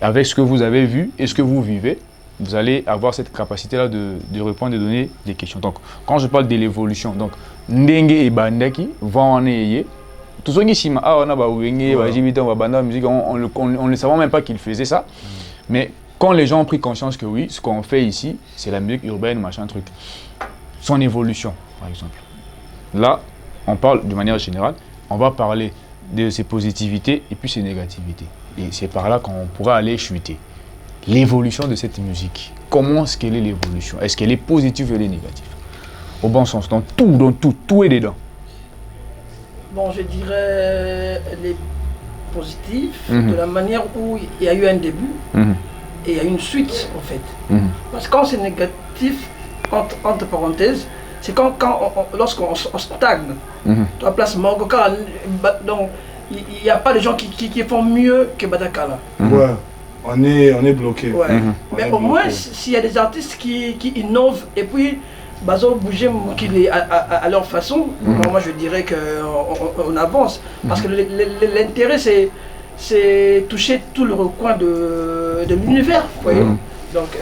avec ce que vous avez vu et ce que vous vivez, vous allez avoir cette capacité-là de répondre et de donner des questions. Donc, quand je parle de l'évolution, donc, Ndenge et Bandaki vont en ayer. Tout ce qui on ne savait même pas qu'ils faisaient ça. Mais quand les gens ont pris conscience que oui, ce qu'on fait ici, c'est la musique urbaine, machin truc. Son évolution, par exemple. Là, on parle de manière générale, on va parler de ses positivités et puis ses négativités. Et c'est par là qu'on pourra aller chuter. L'évolution de cette musique. Comment est-ce qu'elle est l'évolution? Est-ce qu'elle est positive ou elle est négative? Au bon sens, dans tout est dedans. Bon, je dirais les positifs, de la manière où il y a eu un début et il y a une suite en fait. Parce que quand c'est négatif, entre parenthèses, c'est lorsqu'on stagne. À place Morgo, donc il n'y a pas de gens qui font mieux que Badakala. Ouais, on est bloqué. Ouais. Mais au moins, bloqué. s'il y a des artistes qui innovent et puis Bazo bouger à leur façon, moi je dirais qu'on avance. Parce que l'intérêt c'est toucher tout le recoin de l'univers, vous voyez, donc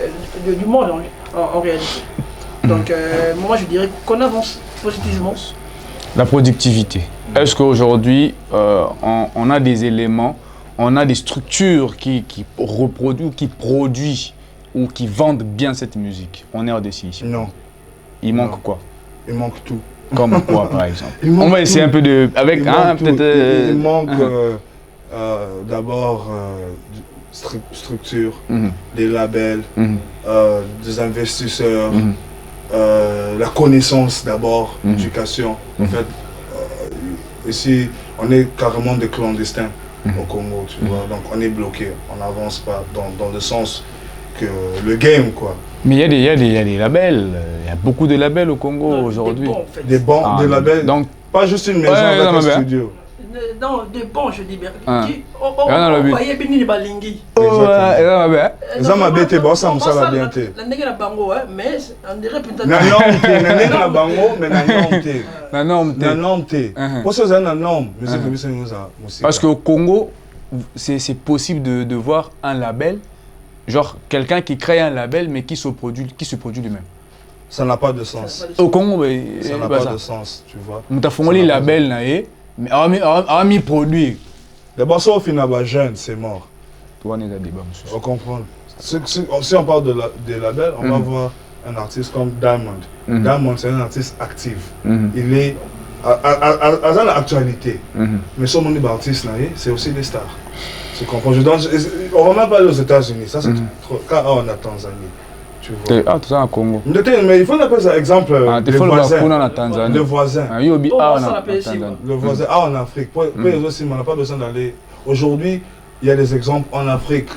du monde en réalité. Donc moi je dirais qu'on avance positivement. La productivité. Est-ce qu'aujourd'hui, on a des éléments, on a des structures qui reproduisent, qui produisent ou qui vendent bien cette musique? On est en décision. Non. Il manque quoi? Il manque tout. Comme quoi, par exemple? On va essayer un peu de... Avec peut-être... Il manque d'abord structure, des labels, des investisseurs, la connaissance d'abord, l'éducation. En fait, ici, on est carrément des clandestins au Congo, tu vois. Donc on est bloqué, on n'avance pas dans le sens que le game, quoi. Mais il y a des labels, il y a beaucoup de labels au Congo aujourd'hui. Des bons, des labels, donc, pas juste une maison avec un studio. Non, des bons, je dis bien. Parce qu'au Congo, c'est possible de voir un label, genre quelqu'un qui crée un label mais qui se produit lui-même. Ça n'a pas de sens. Au Congo, ça n'a pas de sens, tu vois. On a fait les labels, mais on mis produit. D'abord, ça au final, jeune, c'est mort. Toi, on est à débat, monsieur. On comprend. Si on parle des labels, on va voir un artiste comme Diamond. Diamond, c'est un artiste actif. Il est à l'actualité. Mais son monde d'artiste, c'est aussi des stars. Tu comprends? On ne va même pas aller aux États-Unis. Ça, c'est quand on est en Tanzanie. Tu vois. Ah, tout ça en Congo. Mais il faut appeler ça exemple le voisin. Le voisin. Le voisin. En Afrique. Pour les autres, on n'a pas besoin d'aller. Aujourd'hui, il y a des exemples en Afrique.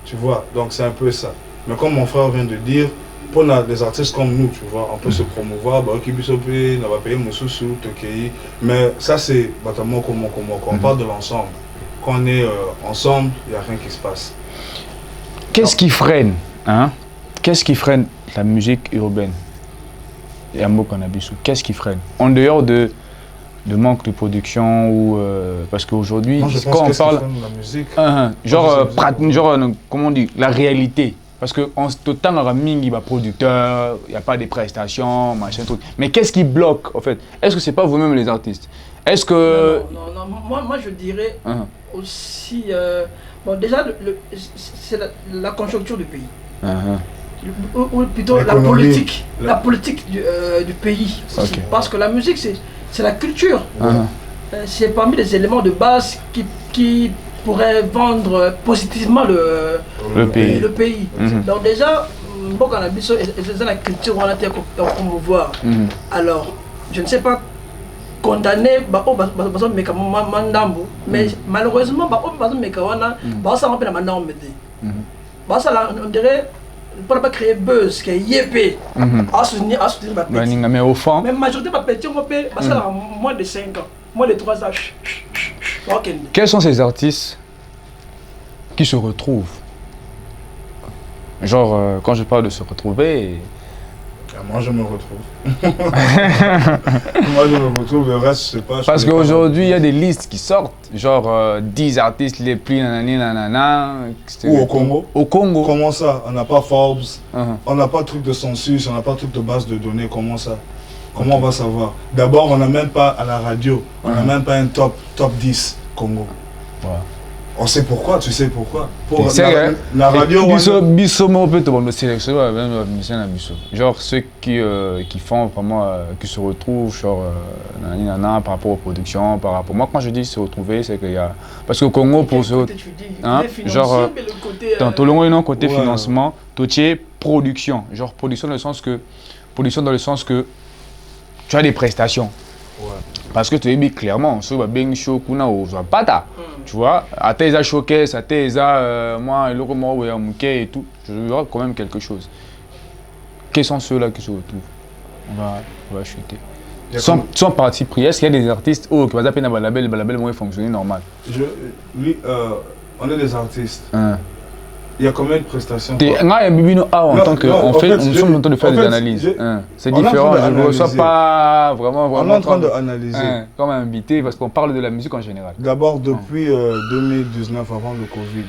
Tu vois. Donc c'est un peu ça. Mais comme mon frère vient de dire, pour des artistes comme nous, tu vois, on peut se promouvoir, on va payer Moussoussou, Tokei. Mais ça, c'est bâtiment comment. On parle de l'ensemble. Quand on est ensemble, il n'y a rien qui se passe. Qu'est-ce qui freine, hein? Qu'est-ce qui freine la musique urbaine? Et un mot qu'on a vu. Qu'est-ce qui freine? En dehors de manque de production ou parce qu'aujourd'hui, quand on parle la musique, genre comment on dit, la réalité. Parce qu'en ce temps, il y a producteur, il n'y a pas de prestations, machin, truc. Mais qu'est-ce qui bloque, en fait? Est-ce que ce n'est pas vous-même les artistes? Est-ce que... Non. Moi, je dirais aussi... bon, déjà, c'est la conjoncture du pays. Ou plutôt la politique du pays. Okay. Parce que la musique, c'est la culture. C'est parmi les éléments de base qui pourraient vendre positivement le pays. Donc déjà, bon, quand on a la culture, on a été promouvoir. Alors, je ne sais pas condamner mais malheureusement on dirait pour ne pas créer buzz, qui est yépé, à soutenir ma petite. Mais au fond... Mais majorité de ma petite, on peut passer à moins de 5 ans, moins de 3 ans. Quels sont ces artistes qui se retrouvent? Genre, quand je parle de se retrouver... Moi, je me retrouve. Moi, je me retrouve, le reste, je sais pas. Parce qu'aujourd'hui, il y a des listes qui sortent, genre 10 artistes les plus nanana. Ou au Congo? Au Congo. Comment ça? On n'a pas Forbes, on n'a pas de truc de census, on n'a pas de truc de base de données, comment ça? Comment on va savoir? D'abord, on n'a même pas à la radio, on n'a même pas un top 10 Congo. On sait pourquoi, tu sais pourquoi. Pour la radio, genre ceux qui font vraiment, qui se retrouvent, genre, par rapport aux productions, par rapport... Moi, quand je dis se retrouver, c'est qu'il y a... Parce qu'au Congo, pour se... Genre, dans côté financement, côté production. Genre, production dans le sens que tu as des prestations. Parce que tu es clairement, sur bien chaud, kuna ou pas ta. Tu vois, à tes showcase, à tes moi, le comment ou et tout, je verrai quand même quelque chose. Quels sont ceux-là qui se retrouvent? On va chuter. Sans parti pris, est-ce qu'il y a des artistes qui vont appeler un label moins fonctionner normal? On est des artistes. Il y a combien de prestations? En tant que nous sommes en train de faire des analyses. C'est différent, je ne reçois pas vraiment. On est en train d'analyser. Comme invité, parce qu'on parle de la musique en général. D'abord, depuis 2019, avant le Covid,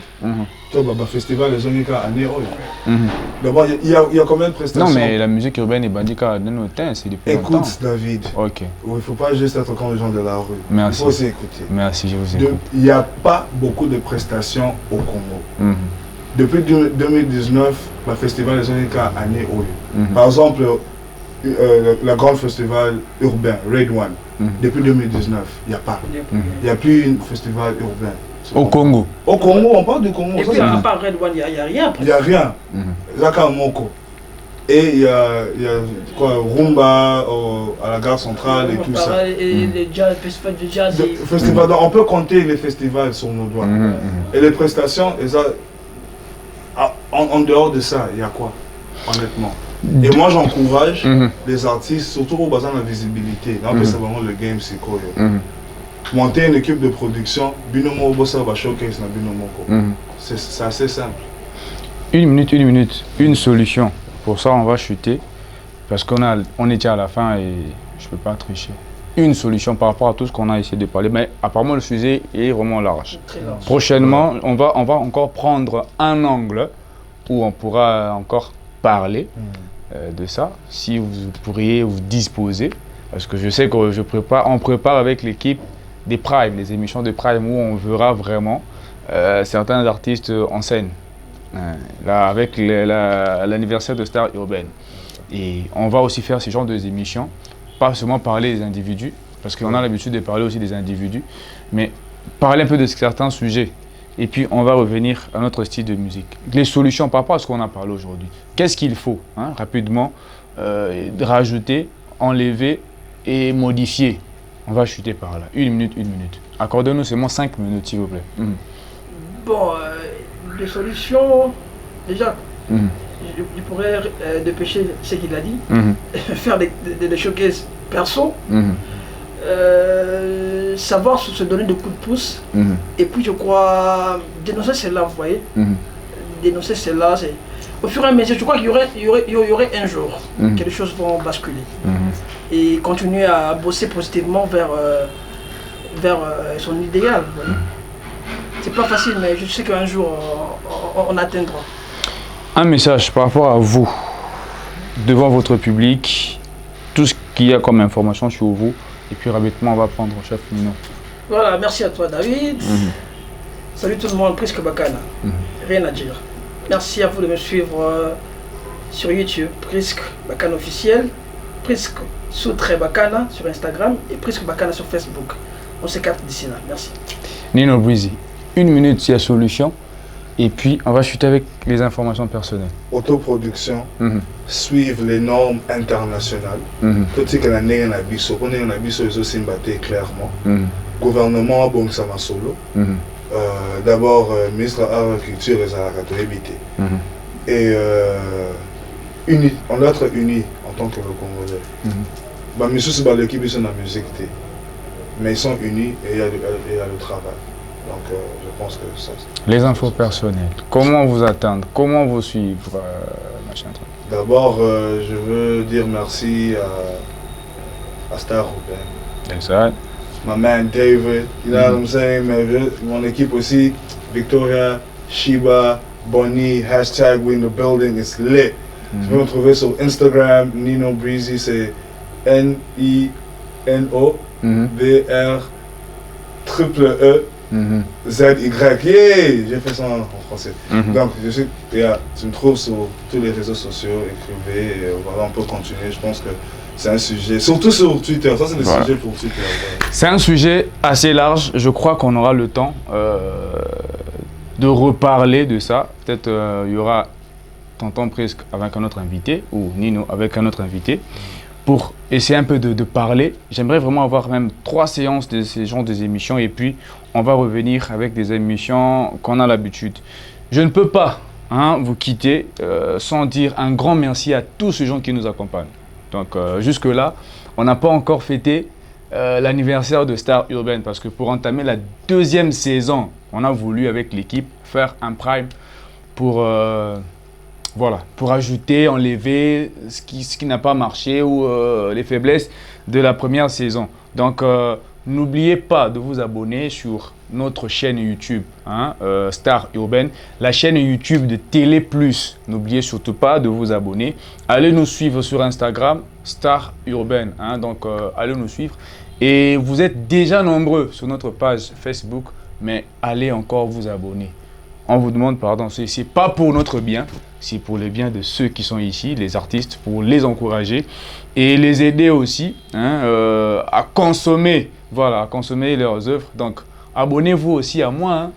le festival Les Onika à Néo. D'abord, il y a combien de prestations? Non, mais la musique urbaine et bandika de nos temps, c'est depuis longtemps. Écoute, David. Ok. Il ne faut pas juste être comme les gens de la rue. Merci. Il faut aussi écouter. Merci, je vous écoute. Il n'y a pas beaucoup de prestations au Congo. Depuis 2019, le festival Les Onika à Néo. Par exemple, le grand festival urbain, Raid One, depuis 2019, il n'y a pas. Il n'y a plus un festival urbain. Au Congo. Au Congo, on parle du Congo. Et puis, à part Red One, il n'y a rien. Il n'y a rien. Zaka Moko. Et il y a quoi, Rumba à la gare centrale et tout ça. Et les jazz, festival de jazz. Festival, on peut compter les festivals sur nos doigts. Et les prestations, et ça, en dehors de ça, il y a quoi, honnêtement? Et moi, j'encourage les artistes, surtout au besoin de la visibilité. Là, c'est vraiment le game, c'est quoi. Monter une équipe de production, Binomo Bossa va showcase dans Binomo. C'est assez simple. Une minute, une solution. Pour ça, on va chuter. Parce qu'on est déjà à la fin et je ne peux pas tricher. Une solution par rapport à tout ce qu'on a essayé de parler. Mais apparemment, le sujet est vraiment large. Très large. Prochainement, on va encore prendre un angle où on pourra encore parler de ça. Si vous pourriez vous disposer. Parce que je sais qu'on prépare avec l'équipe des Prime, les émissions de Prime où on verra vraiment certains artistes en scène. Là, avec l'anniversaire de Star Urbaine. Et on va aussi faire ce genre d'émissions, pas seulement parler des individus, parce qu'on a l'habitude de parler aussi des individus, mais parler un peu de certains sujets. Et puis on va revenir à notre style de musique. Les solutions par rapport à ce qu'on a parlé aujourd'hui. Qu'est-ce qu'il faut, rapidement, rajouter, enlever et modifier? On va chuter par là. Une minute. Accordez-nous seulement 5 minutes, s'il vous plaît. Bon, les solutions, déjà, je pourrais dépêcher ce qu'il a dit, faire des showcases perso, savoir se donner des coups de pouce, et puis je crois dénoncer cela, vous voyez, dénoncer cela, au fur et à mesure, je crois qu'il y aurait un jour que les choses vont basculer, et continuer à bosser positivement vers son idéal, vous voyez. C'est pas facile, mais je sais qu'un jour, on atteindra. Un message par rapport à vous, devant votre public, tout ce qu'il y a comme information sur vous, et puis rapidement, on va prendre chef Nino. Voilà, merci à toi, David. Salut tout le monde, Prisque Bacana. Rien à dire. Merci à vous de me suivre sur YouTube, Prisque Bacana officiel, Prisque Soutré Bacana sur Instagram et Prisque Bacana sur Facebook. On se capte d'ici là. Merci. Nino Breezy. Une minute, c'est la solution. Et puis, on va chuter avec les informations personnelles. Autoproduction, suivre les normes internationales. Tout ce qu'on a né en abisso, on est en abisso, ils ont aussi battu clairement. Gouvernement, bon, ça va solo. D'abord, ministre de l'Agriculture et de la éviter. Et on doit être unis en tant que Congolais. Mais c'est l'équipe de la musique. Mais ils sont unis et il y a le travail. Donc je pense que ça... Les infos personnelles, comment vous atteindre, comment vous suivre, machin truc. D'abord, je veux dire merci à Star Urbaine. My man David, you know what I'm saying, mais mon équipe aussi, Victoria, Shiba, Bonnie, hashtag we in the building, it's lit. Tu peux me trouver sur Instagram, Nino Breezy, c'est Nino BR triple E ZY. Yeah, j'ai fait ça en français. Donc, tu me trouves sur tous les réseaux sociaux, écrivez, et voilà, on peut continuer. Je pense que c'est un sujet, surtout sur Twitter, ça c'est le sujet pour Twitter. C'est un sujet assez large, je crois qu'on aura le temps de reparler de ça. Peut-être il y aura Tonton Prisque avec un autre invité, ou Nino avec un autre invité, pour essayer un peu de parler. J'aimerais vraiment avoir même 3 séances de ces genres d'émissions et puis on va revenir avec des émissions qu'on a l'habitude. Je ne peux pas vous quitter sans dire un grand merci à tous ces gens qui nous accompagnent. Donc jusque-là, on n'a pas encore fêté l'anniversaire de Star Urban parce que pour entamer la 2e saison, on a voulu avec l'équipe faire un prime pour, voilà, pour ajouter, enlever ce qui n'a pas marché ou les faiblesses de la première saison. Donc n'oubliez pas de vous abonner sur notre chaîne YouTube, Star Urban, la chaîne YouTube de Télé Plus. N'oubliez surtout pas de vous abonner. Allez nous suivre sur Instagram, Star Urban. Donc, allez nous suivre. Et vous êtes déjà nombreux sur notre page Facebook, mais allez encore vous abonner. On vous demande pardon, ce n'est pas pour notre bien, c'est pour le bien de ceux qui sont ici, les artistes, pour les encourager et les aider aussi à consommer, voilà, à consommer leurs œuvres. Donc, abonnez-vous aussi à moi.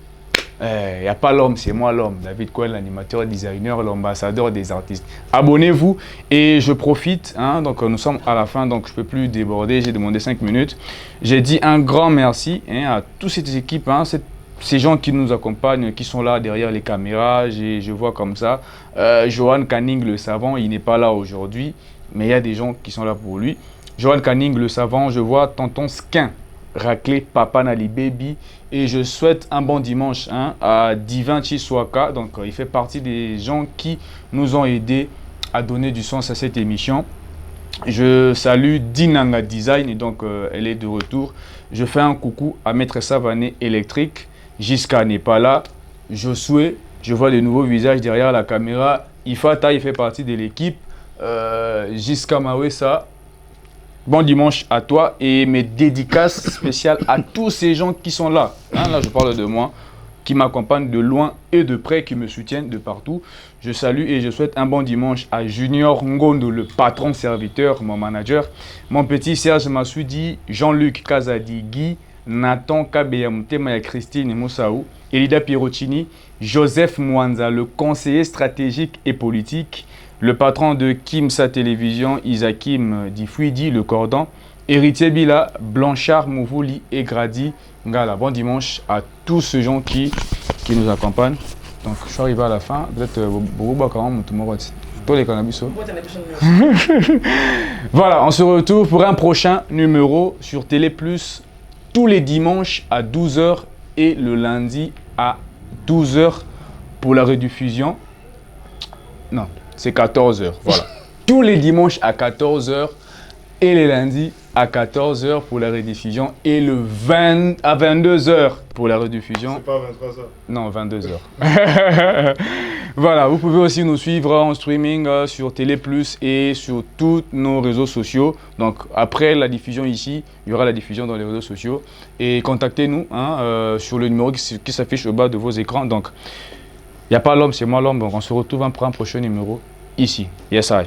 Il n'y a pas l'homme, c'est moi l'homme. David Cohen, l'animateur, designer, l'ambassadeur des artistes. Abonnez-vous et je profite. Donc, nous sommes à la fin, donc je ne peux plus déborder. J'ai demandé 5 minutes. J'ai dit un grand merci à toutes ces équipes, ces gens qui nous accompagnent, qui sont là derrière les caméras. Je vois comme ça. Johan Canning, le savant, il n'est pas là aujourd'hui, mais il y a des gens qui sont là pour lui. Johan Canning, le savant, je vois Tonton Skin. Raclé Papa Nali Baby et je souhaite un bon dimanche à Divin Chiswaka. Donc il fait partie des gens qui nous ont aidés à donner du sens à cette émission. Je salue Dinanga Design et donc elle est de retour. Je fais un coucou à Maître Savané Électrique. Jiska n'est pas là. Josué, je vois de nouveaux visages derrière la caméra. Ifata, il fait partie de l'équipe. Jiska Mawesa. Bon dimanche à toi et mes dédicaces spéciales à tous ces gens qui sont là. Là, je parle de moi, qui m'accompagnent de loin et de près, qui me soutiennent de partout. Je salue et je souhaite un bon dimanche à Junior Ngondo, le patron serviteur, mon manager. Mon petit Serge Massoudi, Jean-Luc Kazadi, Guy, Nathan Kabeyamutema et Christine Moussaou, Elida Pierocini, Joseph Mwanza, le conseiller stratégique et politique, le patron de Kimsa Télévision, Isakim Difouidi, le cordon, Héritier Bila, Blanchard Mouvouli et Grady Ngala. Bon dimanche à tous ces gens qui nous accompagnent. Donc, je suis arrivé à la fin. Peut-être voilà, on se retrouve pour un prochain numéro sur Télé Plus tous les dimanches à 12 h et le lundi à 12 h pour la rediffusion. Non. C'est 14 h, voilà. Tous les dimanches à 14 h et les lundis à 14 h pour la rediffusion et le 20 à 22 h pour la rediffusion. C'est pas 23 h. Non, 22 h. Voilà, vous pouvez aussi nous suivre en streaming sur Télé Plus et sur tous nos réseaux sociaux. Donc après la diffusion ici, il y aura la diffusion dans les réseaux sociaux. Et contactez-nous sur le numéro qui s'affiche au bas de vos écrans. Donc, il n'y a pas l'homme, c'est moi l'homme. Donc on se retrouve pour un prochain numéro ici. Yes, I.